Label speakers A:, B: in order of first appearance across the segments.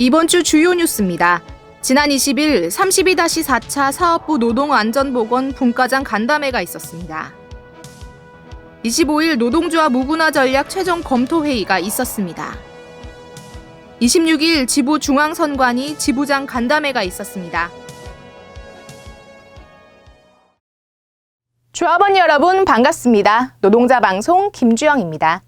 A: 이번 주 주요 뉴스입니다. 지난 20일 32-4차 사업부 노동안전보건 분과장 간담회가 있었습니다. 25일 노동조합 무분화 전략 최종 검토 회의가 있었습니다. 26일 지부 중앙선관위 지부장 간담회가 있었습니다. 조합원 여러분 반갑습니다. 노동자 방송 김주영입니다.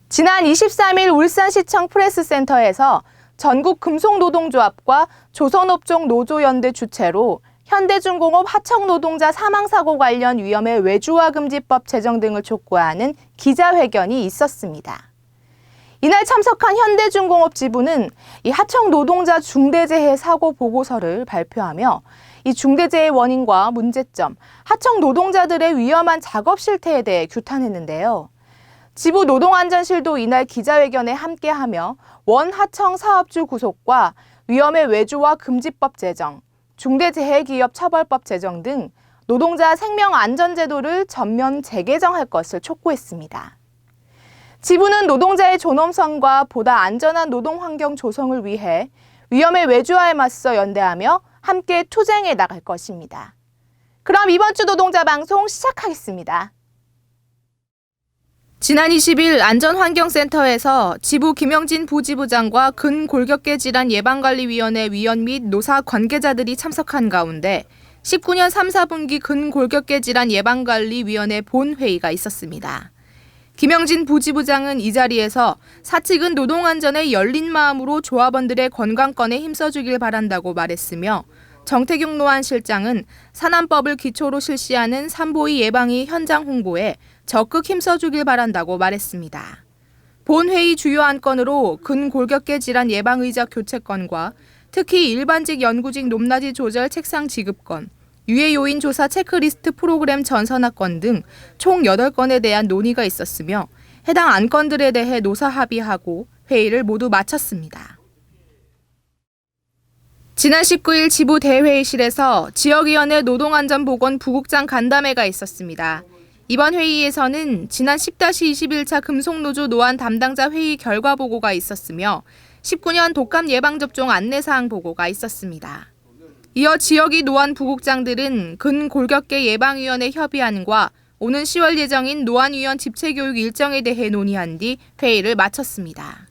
A: 지난 23일 울산시청 프레스센터에서 전국 금속노동조합과 조선업종 노조연대 주최로 현대중공업 하청노동자 사망사고 관련 위험의 외주화금지법 제정 등을 촉구하는 기자회견이 있었습니다. 이날 참석한 현대중공업 지부는 이 하청노동자 중대재해 사고 보고서를 발표하며 이 중대재해 원인과 문제점, 하청노동자들의 위험한 작업 실태에 대해 규탄했는데요. 지부 노동안전실도 이날 기자회견에 함께하며 원하청 사업주 구속과 위험의 외주화 금지법 제정, 중대재해기업 처벌법 제정 등 노동자 생명안전제도를 전면 재개정할 것을 촉구했습니다. 지부는 노동자의 존엄성과 보다 안전한 노동환경 조성을 위해 위험의 외주화에 맞서 연대하며 함께 투쟁해 나갈 것입니다. 그럼 이번 주 노동자 방송 시작하겠습니다. 지난 20일 안전환경센터에서 지부 김영진 부지부장과 근골격계 질환 예방관리위원회 위원 및 노사 관계자들이 참석한 가운데 19년 3, 4분기 근골격계 질환 예방관리위원회 본회의가 있었습니다. 김영진 부지부장은 이 자리에서 사측은 노동안전에 열린 마음으로 조합원들의 건강권에 힘써주길 바란다고 말했으며 정태경 노안실장은 산안법을 기초로 실시하는 산보이 예방이 현장 홍보에 적극 힘써주길 바란다고 말했습니다. 본회의 주요 안건으로 근골격계 질환 예방의자 교체건과 특히 일반직 연구직 높낮이 조절 책상 지급건, 유해 요인 조사 체크리스트 프로그램 전산화건 등 총 8건에 대한 논의가 있었으며 해당 안건들에 대해 노사 합의하고 회의를 모두 마쳤습니다. 지난 19일 지부 대회의실에서 지역위원회 노동안전보건 부국장 간담회가 있었습니다. 이번 회의에서는 지난 10-21차 금속노조 노안 담당자 회의 결과 보고가 있었으며 19년 독감 예방접종 안내사항 보고가 있었습니다. 이어 지역위 노안 부국장들은 근골격계 예방위원회 협의안과 오는 10월 예정인 노안위원 집체교육 일정에 대해 논의한 뒤 회의를 마쳤습니다.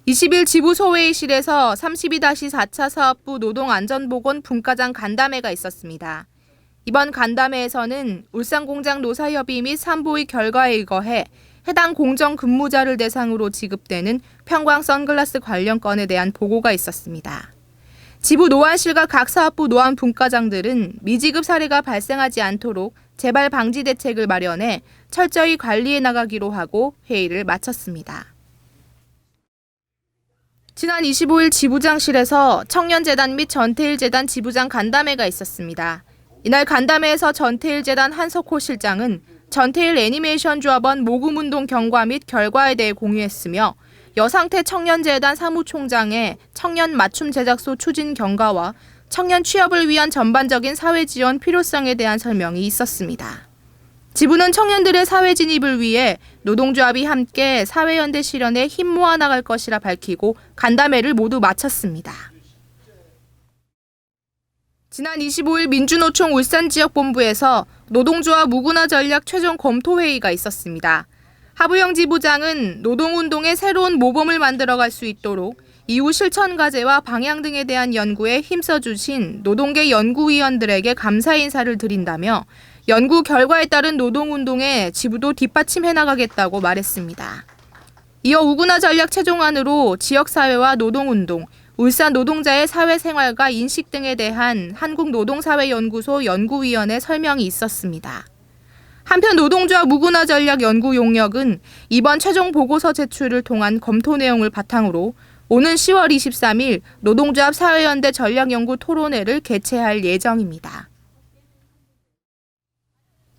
A: 20일 지부 소회의실에서 32-4차 사업부 노동안전보건 분과장 간담회가 있었습니다. 이번 간담회에서는 울산공장 노사협의 및 산보의 결과에 의거해 해당 공정 근무자를 대상으로 지급되는 편광 선글라스 관련 건에 대한 보고가 있었습니다. 지부 노안실과 각 사업부 노안 분과장들은 미지급 사례가 발생하지 않도록 재발 방지 대책을 마련해 철저히 관리해 나가기로 하고 회의를 마쳤습니다. 지난 25일 지부장실에서 청년재단 및 전태일재단 지부장 간담회가 있었습니다. 이날 간담회에서 전태일재단 한석호 실장은 전태일 애니메이션 조합원 모금운동 경과 및 결과에 대해 공유했으며 여상태 청년재단 사무총장의 청년 맞춤 제작소 추진 경과와 청년 취업을 위한 전반적인 사회 지원 필요성에 대한 설명이 있었습니다. 지부는 청년들의 사회 진입을 위해 노동조합이 함께 사회연대 실현에 힘 모아 나갈 것이라 밝히고 간담회를 모두 마쳤습니다. 지난 25일 민주노총 울산지역본부에서 노동조합 무분화 전략 최종 검토 회의가 있었습니다. 하부영 지부장은 노동운동의 새로운 모범을 만들어갈 수 있도록 이후 실천 과제와 방향 등에 대한 연구에 힘써주신 노동계 연구위원들에게 감사 인사를 드린다며 연구 결과에 따른 노동운동에 지부도 뒷받침해 나가겠다고 말했습니다. 이어 무분화 전략 최종안으로 지역사회와 노동운동, 울산 노동자의 사회생활과 인식 등에 대한 한국노동사회연구소 연구위원회 설명이 있었습니다. 한편 노동조합 무분화 전략 연구 용역은 이번 최종 보고서 제출을 통한 검토 내용을 바탕으로 오는 10월 23일 노동조합 사회연대 전략연구 토론회를 개최할 예정입니다.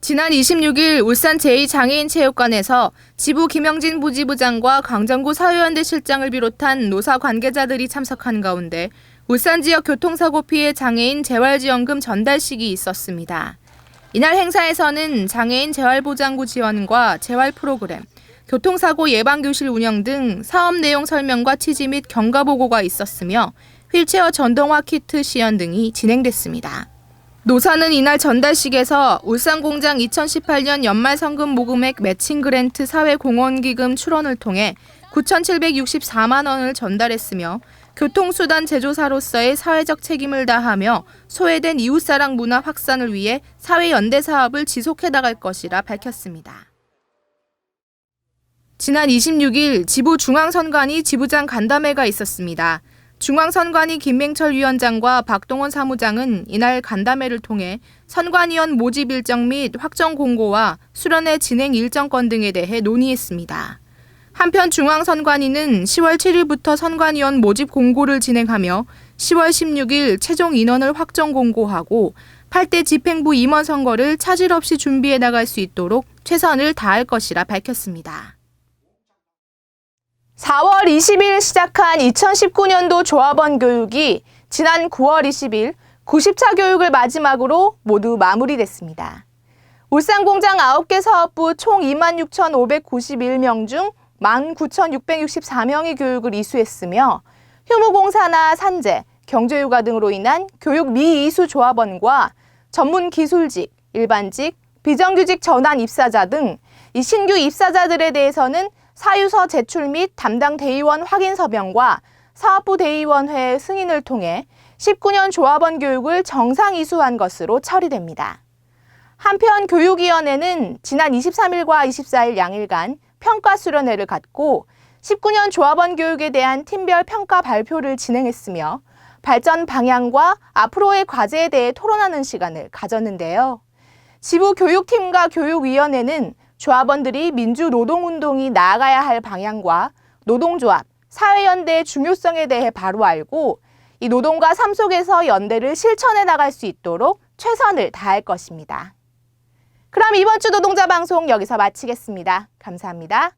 A: 지난 26일 울산 제2장애인체육관에서 지부 김영진 부지부장과 강정구 사회연대 실장을 비롯한 노사 관계자들이 참석한 가운데 울산 지역 교통사고 피해 장애인 재활지원금 전달식이 있었습니다. 이날 행사에서는 장애인 재활보장구 지원과 재활 프로그램, 교통사고 예방교실 운영 등 사업 내용 설명과 취지 및 경과보고가 있었으며 휠체어 전동화 키트 시연 등이 진행됐습니다. 노사는 이날 전달식에서 울산공장 2018년 연말 성금 모금액 매칭 그랜트 사회공헌기금 출원을 통해 9,764만 원을 전달했으며 교통수단 제조사로서의 사회적 책임을 다하며 소외된 이웃사랑 문화 확산을 위해 사회연대 사업을 지속해 나갈 것이라 밝혔습니다. 지난 26일 지부 중앙선관위 지부장 간담회가 있었습니다. 중앙선관위 김맹철 위원장과 박동원 사무장은 이날 간담회를 통해 선관위원 모집 일정 및 확정 공고와 수련회 진행 일정권 등에 대해 논의했습니다. 한편 중앙선관위는 10월 7일부터 선관위원 모집 공고를 진행하며 10월 16일 최종 인원을 확정 공고하고 8대 집행부 임원 선거를 차질 없이 준비해 나갈 수 있도록 최선을 다할 것이라 밝혔습니다. 4월 20일 시작한 2019년도 조합원 교육이 지난 9월 20일 90차 교육을 마지막으로 모두 마무리됐습니다. 울산공장 9개 사업부 총 26,591명 중 19,664명이 교육을 이수했으며 휴무공사나 산재, 경제휴가 등으로 인한 교육 미이수 조합원과 전문기술직, 일반직, 비정규직 전환 입사자 등 이 신규 입사자들에 대해서는 사유서 제출 및 담당 대의원 확인 서명과 사업부 대의원회 승인을 통해 19년 조합원 교육을 정상 이수한 것으로 처리됩니다. 한편 교육위원회는 지난 23일과 24일 양일간 평가 수련회를 갖고 19년 조합원 교육에 대한 팀별 평가 발표를 진행했으며 발전 방향과 앞으로의 과제에 대해 토론하는 시간을 가졌는데요. 지부 교육팀과 교육위원회는 조합원들이 민주노동운동이 나아가야 할 방향과 노동조합, 사회연대의 중요성에 대해 바로 알고 이 노동과 삶 속에서 연대를 실천해 나갈 수 있도록 최선을 다할 것입니다. 그럼 이번 주 노동자 방송 여기서 마치겠습니다. 감사합니다.